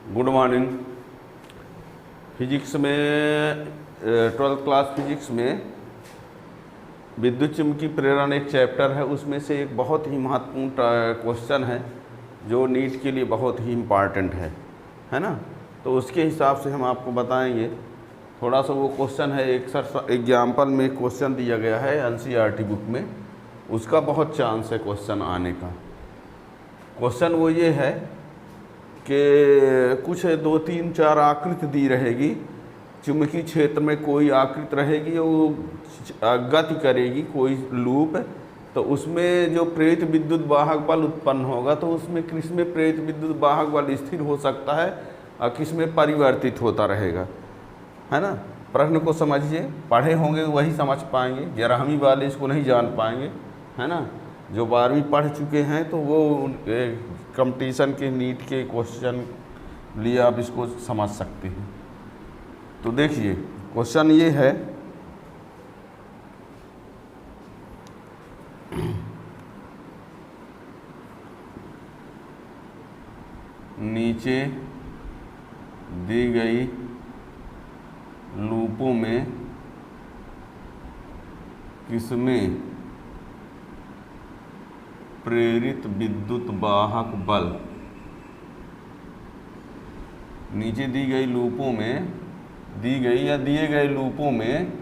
Good morning. Physics में 12th class physics में विद्युत चुम्बकीय प्रेरण एक चैप्टर है, उसमें से एक बहुत ही महत्वपूर्ण क्वेश्चन है जो नीट के लिए बहुत ही इम्पॉर्टेंट है ना। तो उसके हिसाब से हम आपको बताएंगे। थोड़ा सा वो क्वेश्चन है, एक एग्जाम्पल में क्वेश्चन दिया गया है एनसीईआरटी बुक में, उसका बहुत चांस है क्वेश्चन आने का। क्वेश्चन वो ये है कि कुछ 2 3 4 आकृति दी रहेगी, चुंबकीय क्षेत्र में कोई आकृति रहेगी, वो गति करेगी कोई लूप, तो उसमें जो प्रेरित विद्युत वाहक बल उत्पन्न होगा तो उसमें किसमें प्रेरित विद्युत वाहक बल स्थिर हो सकता है और किसमें परिवर्तित होता रहेगा, है ना। प्रश्न को समझिए, पढ़े होंगे वही समझ पाएंगे, 11वीं वाले इसको नहीं जान पाएंगे, है ना। जो 12वीं पढ़ चुके हैं तो वो कंपटीशन के नीट के क्वेश्चन लिए आप इसको समझ सकते हैं। तो देखिए क्वेश्चन ये है, नीचे दी गई लूपों में किसमें प्रेरित विद्युत वाहक बल, नीचे दी गई लूपों में, दी गई या दिए गए लूपों में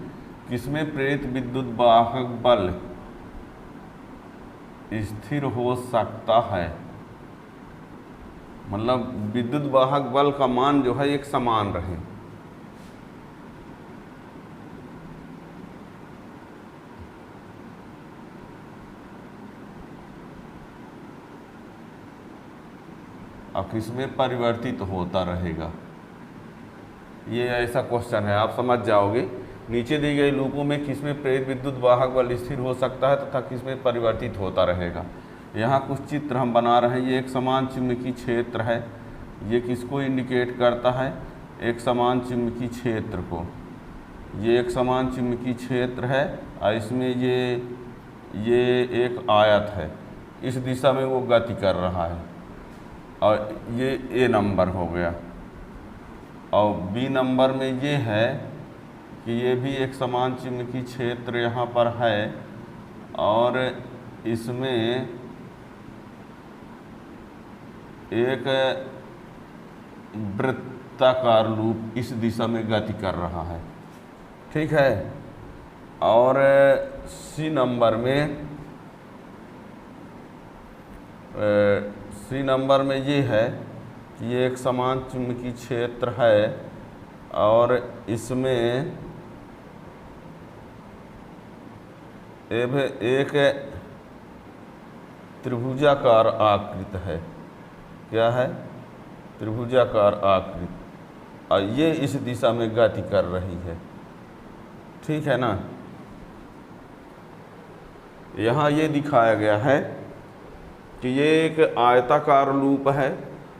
किसमें प्रेरित विद्युत वाहक बल स्थिर हो सकता है। मतलब विद्युत वाहक बल का मान जो है एक समान रहे। और किसमें परिवर्तित होता रहेगा। ये ऐसा क्वेश्चन है, आप समझ जाओगे। नीचे दी गई लूपों में किसमें प्रेरित विद्युत वाहक बल स्थिर हो सकता है तथा किसमें परिवर्तित होता रहेगा। यहाँ कुछ चित्र हम बना रहे हैं। ये एक समान चुंबकीय क्षेत्र है, ये किसको इंडिकेट करता है, एक समान चुंबकीय क्षेत्र को। ये एक समान चुंबकीय क्षेत्र है और इसमें ये एक आयत है, इस दिशा में वो गति कर रहा है और ये ए नंबर हो गया। और बी नंबर में ये है कि ये भी एक समान चुंबकीय क्षेत्र यहाँ पर है और इसमें एक वृत्ताकार लूप इस दिशा में गति कर रहा है, ठीक है। और सी नंबर में ये है कि ये एक समान चुंबकीय क्षेत्र है और इसमें एक त्रिभुजाकार आकृति है। क्या है? त्रिभुजाकार आकृति, और ये इस दिशा में गति कर रही है, ठीक है ना। यहाँ ये दिखाया गया है कि ये एक आयताकार लूप है।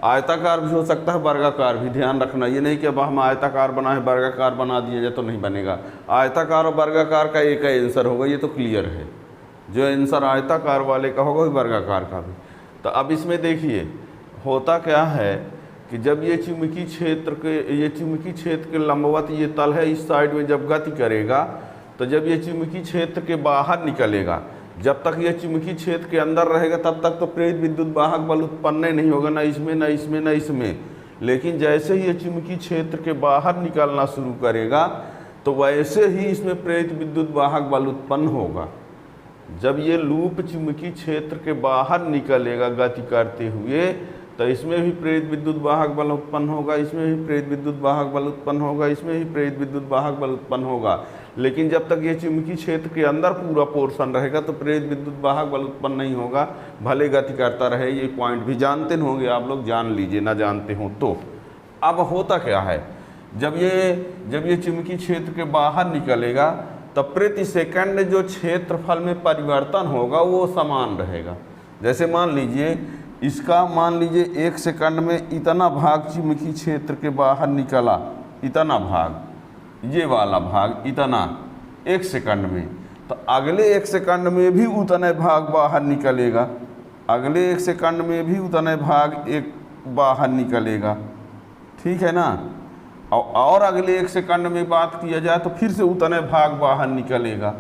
आयताकार भी हो सकता है, वर्गाकार भी। ध्यान रखना, ये नहीं कि अब हम आयताकार बनाए वर्गाकार बना दिया जाए तो नहीं बनेगा। आयताकार और वर्गाकार का एक ही आंसर होगा, ये तो क्लियर है। जो आंसर आयताकार वाले का होगा वही वर्गाकार का भी। तो अब इसमें देखिए होता क्या है कि जब ये चुंबकीय क्षेत्र के लंबवत ये तल है, इस साइड में जब गति करेगा तो जब ये चुंबकीय क्षेत्र के बाहर निकलेगा, जब तक ये चुंबकीय क्षेत्र के अंदर रहेगा तब तक तो प्रेरित विद्युत वाहक बल उत्पन्न नहीं होगा, ना इसमें ना इसमें ना इसमें। लेकिन जैसे ही ये चुंबकीय क्षेत्र के बाहर निकलना शुरू करेगा तो वैसे ही इसमें प्रेरित विद्युत वाहक बल उत्पन्न होगा। जब ये लूप चुंबकीय क्षेत्र के बाहर निकलेगा गति करते हुए तो इसमें भी प्रेरित विद्युत वाहक बल उत्पन्न होगा, इसमें भी प्रेरित विद्युत वाहक बल उत्पन्न होगा, इसमें भी प्रेरित विद्युत वाहक बल उत्पन्न होगा। लेकिन जब तक ये चुंबकीय क्षेत्र के अंदर पूरा पोर्शन रहेगा तो प्रेरित विद्युत वाहक बल उत्पन्न नहीं होगा, भले गति करता रहे। ये पॉइंट भी जानते होंगे आप लोग, जान लीजिए ना जानते हो तो। अब होता क्या है, जब ये चुंबकीय क्षेत्र के बाहर निकलेगा तब प्रति सेकंड जो क्षेत्रफल में परिवर्तन होगा वो समान रहेगा। जैसे मान लीजिए इसका, मान लीजिए 1 सेकंड में इतना भाग चुंबकीय क्षेत्र के बाहर निकला, इतना भाग, ये वाला भाग इतना 1 सेकंड में, तो अगले 1 सेकंड में भी उतने भाग बाहर निकलेगा, अगले 1 सेकंड में भी उतने भाग एक बाहर निकलेगा, ठीक है ना। और अगले 1 सेकंड में बात किया जाए तो फिर से उतने भाग बाहर निकलेगा।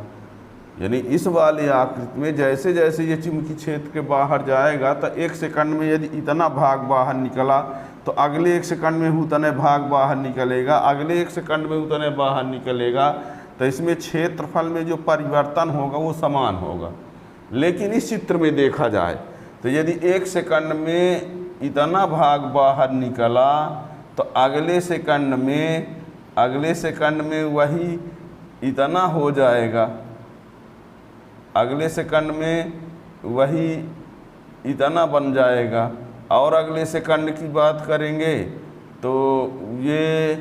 यानी इस वाले आकृति में जैसे जैसे ये चुंबकीय क्षेत्र के बाहर जाएगा तो 1 सेकंड में यदि इतना भाग बाहर निकला तो अगले 1 सेकंड में उतने भाग बाहर निकलेगा, अगले 1 सेकंड में उतने बाहर निकलेगा। तो इसमें क्षेत्रफल में जो परिवर्तन होगा वो समान होगा। लेकिन इस चित्र में देखा जाए तो यदि 1 सेकंड में इतना भाग बाहर निकला तो अगले सेकंड में वही इतना हो जाएगा, अगले सेकंड में वही इतना बन जाएगा। और अगले सेकंड की बात करेंगे तो ये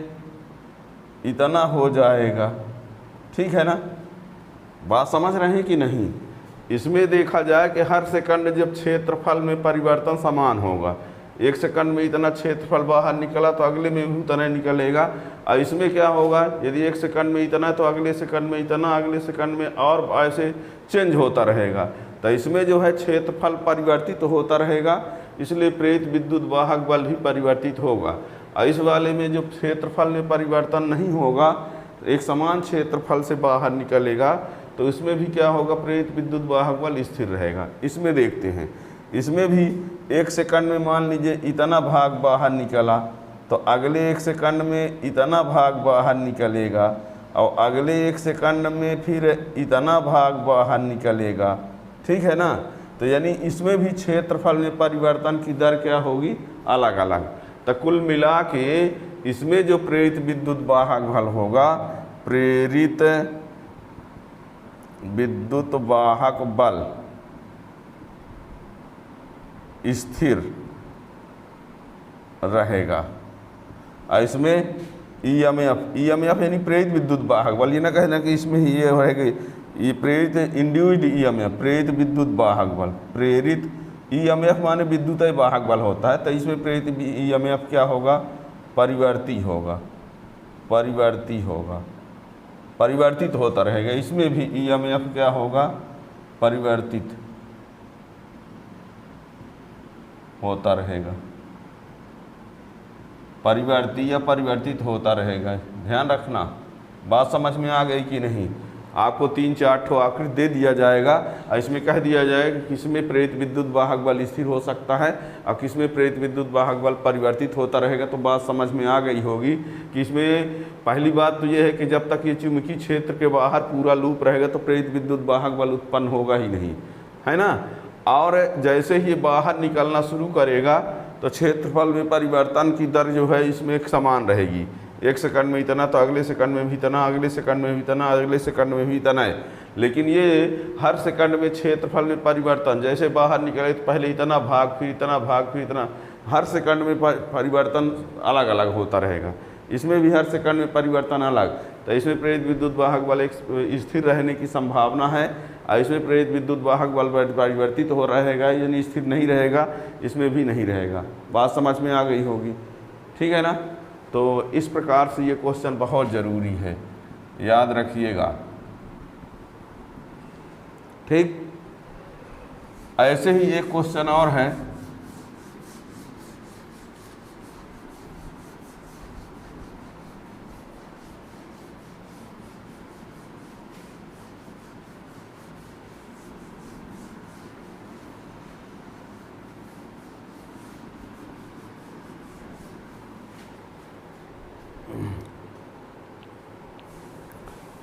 इतना हो जाएगा। ठीक है ना, बात समझ रहे हैं कि नहीं। इसमें देखा जाए कि हर सेकंड जब क्षेत्रफल में परिवर्तन समान होगा, 1 सेकंड में इतना क्षेत्रफल बाहर निकला तो अगले में भी उतना निकलेगा। और इसमें क्या होगा, यदि 1 सेकंड में इतना तो अगले सेकंड में इतना, अगले सेकंड में, और ऐसे चेंज होता रहेगा। तो इसमें जो है क्षेत्रफल परिवर्तित होता रहेगा, इसलिए प्रेरित विद्युत वाहक बल भी परिवर्तित होगा। और इस वाले में जो क्षेत्रफल में परिवर्तन नहीं होगा, एक समान क्षेत्रफल से बाहर निकलेगा, तो इसमें भी क्या होगा, प्रेरित विद्युत वाहक बल स्थिर रहेगा। इसमें देखते हैं, इसमें भी 1 सेकंड में मान लीजिए इतना भाग बाहर निकला तो अगले 1 सेकंड में इतना भाग बाहर निकलेगा, और अगले 1 सेकंड में फिर इतना भाग बाहर निकलेगा। ठीक है ना। तो यानी इसमें भी क्षेत्रफल में परिवर्तन की दर क्या होगी, अलग अलग। तो कुल मिला के इसमें जो प्रेरित विद्युत वाहक बल होगा, प्रेरित विद्युत वाहक बल स्थिर रहेगा। और इसमें ईएमएफ यानी प्रेरित विद्युत वाहक बल, ये ना कहना कि इसमें ही ये रहेगा, ये प्रेरित इंड्यूस्ड ईएमएफ, प्रेरित विद्युत वाहक बल, प्रेरित ईएमएफ माने विद्युत वाहक बल होता है। तो इसमें प्रेरित ईएमएफ क्या होगा, परिवर्ती होगा, परिवर्तित होता रहेगा। इसमें भी ईएमएफ क्या होगा, परिवर्तित होता रहेगा, परिवर्ती या परिवर्तित होता रहेगा। ध्यान रखना, बात समझ में आ गई कि नहीं। आपको 3-4 ठो आकृति दे दिया जाएगा और इसमें कह दिया जाएगा कि किसमें प्रेरित विद्युत वाहक बल स्थिर हो सकता है और किसमें प्रेरित विद्युत वाहक बल परिवर्तित होता रहेगा। तो बात समझ में आ गई होगी कि इसमें पहली बात तो ये है कि जब तक ये चुंबकीय क्षेत्र के बाहर पूरा लूप रहेगा तो प्रेरित विद्युत वाहक बल उत्पन्न होगा ही नहीं, है ना। और जैसे ही बाहर निकलना शुरू करेगा तो क्षेत्रफल में परिवर्तन की दर जो है इसमें एक समान रहेगी। 1 सेकंड में इतना तो अगले सेकंड में भी इतना, अगले सेकंड में भी इतना, अगले सेकंड में भी इतना है। लेकिन ये हर सेकंड में क्षेत्रफल में परिवर्तन, जैसे बाहर निकले तो पहले इतना भाग, फिर इतना भाग, फिर इतना, हर सेकंड में परिवर्तन अलग अलग होता रहेगा। इसमें भी हर सेकंड में परिवर्तन अलग। तो इसमें प्रेरित विद्युत वाहक बल एक स्थिर रहने की संभावना है और इसमें प्रेरित विद्युत वाहक बल परिवर्तित हो रहेगा, यानी स्थिर नहीं रहेगा, इसमें भी नहीं रहेगा। बात समझ में आ गई होगी, ठीक है ना। तो इस प्रकार से ये क्वेश्चन बहुत ज़रूरी है, याद रखिएगा, ठीक। ऐसे ही एक क्वेश्चन और है,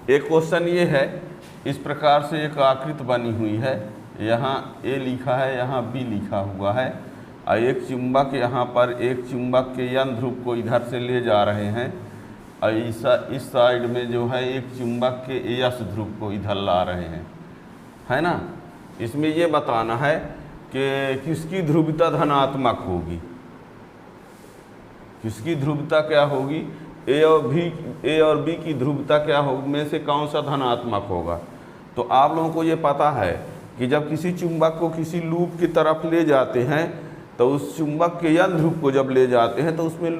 एक क्वेश्चन ये है, इस प्रकार से एक आकृति बनी हुई है, यहाँ ए लिखा है, यहाँ बी लिखा हुआ है और एक चुंबक यहाँ पर, एक चुंबक के N ध्रुव को इधर से ले जा रहे हैं और इस साइड में जो है एक चुंबक के S ध्रुव को इधर ला रहे हैं, है ना। इसमें ये बताना है कि किसकी ध्रुवता धनात्मक होगी, किसकी ध्रुवता क्या होगी, ए और बी की ध्रुवता क्या होगी, में से कौन सा धनात्मक होगा। तो आप लोगों को ये पता है कि जब किसी चुंबक को किसी लूप की तरफ ले जाते हैं तो उस चुंबक के N ध्रुव को जब ले जाते हैं तो उसमें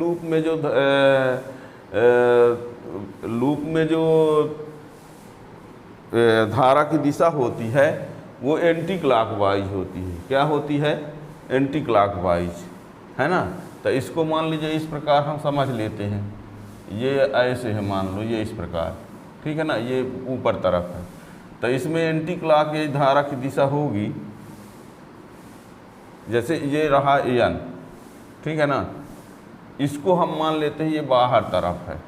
लूप में जो धारा की दिशा होती है वो एंटी क्लॉकवाइज होती है। क्या होती है, एंटी क्लॉकवाइज। है ना। तो इसको मान लीजिए इस प्रकार हम समझ लेते हैं, ये ऐसे है, मान लो ये इस प्रकार, ठीक है ना, ये ऊपर तरफ है। तो इसमें एंटी क्लॉक ये धारा की दिशा होगी, जैसे ये रहा एन, ठीक है ना, इसको हम मान लेते हैं ये बाहर तरफ है,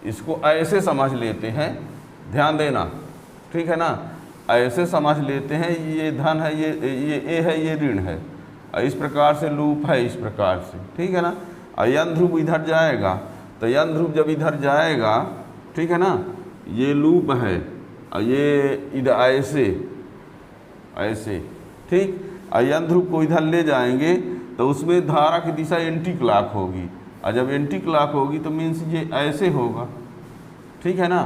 इसको ऐसे समझ लेते हैं, ध्यान देना, ठीक है ना, ऐसे समझ लेते हैं, ये धन है, ये ए है, ये ऋण है, इस प्रकार से लूप है, इस प्रकार से, ठीक है ना। यन ध्रुव इधर जाएगा, तो यन ध्रुव जब इधर जाएगा, ठीक है ना, ये लूप है, और ये इधर ऐसे ऐसे, ठीक, यन ध्रुव को इधर ले जाएंगे तो उसमें धारा की दिशा एंटी क्लॉक होगी, और जब एंटी क्लॉक होगी तो मीन्स ये ऐसे होगा, ठीक है ना।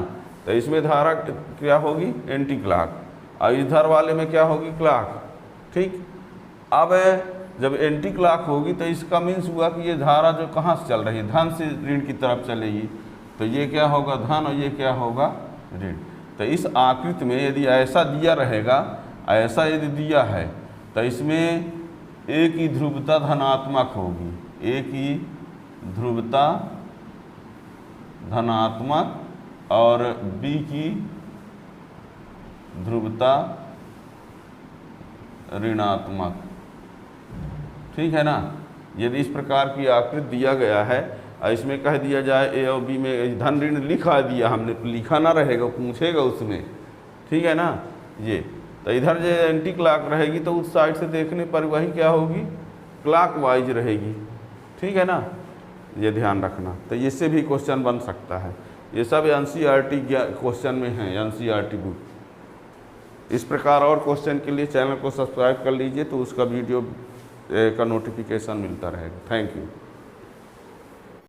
तो इसमें धारा क्या होगी, एंटी क्लॉक, और इधर वाले में क्या होगी, क्लॉक, ठीक। अब जब एंटी क्लॉक होगी तो इसका मीन्स हुआ कि ये धारा जो कहाँ से चल रही है, धन से ऋण की तरफ चलेगी, तो ये क्या होगा, धन, और ये क्या होगा, ऋण। तो इस आकृति में यदि ऐसा दिया रहेगा, ऐसा यदि दिया है, तो इसमें ए की ध्रुवता धनात्मक होगी, ए की ध्रुवता धनात्मक और बी की ध्रुवता ऋणात्मक, ठीक है ना। यदि इस प्रकार की आकृति दिया गया है, इसमें कह दिया जाए ए और बी में धन ऋण लिखा दिया हमने, लिखा ना रहेगा, पूछेगा उसमें, ठीक है ना। ये तो इधर जो एंटी क्लॉक रहेगी तो उस साइड से देखने पर वही क्या होगी, क्लॉक वाइज रहेगी, ठीक है ना, ये ध्यान रखना। तो इससे भी क्वेश्चन बन सकता है, ये सब एनसीईआरटी क्वेश्चन में है, एनसीईआरटी बुक। इस प्रकार और क्वेश्चन के लिए चैनल को सब्सक्राइब कर लीजिए, तो उसका वीडियो का नोटिफिकेशन मिलता रहेगा। Thank you.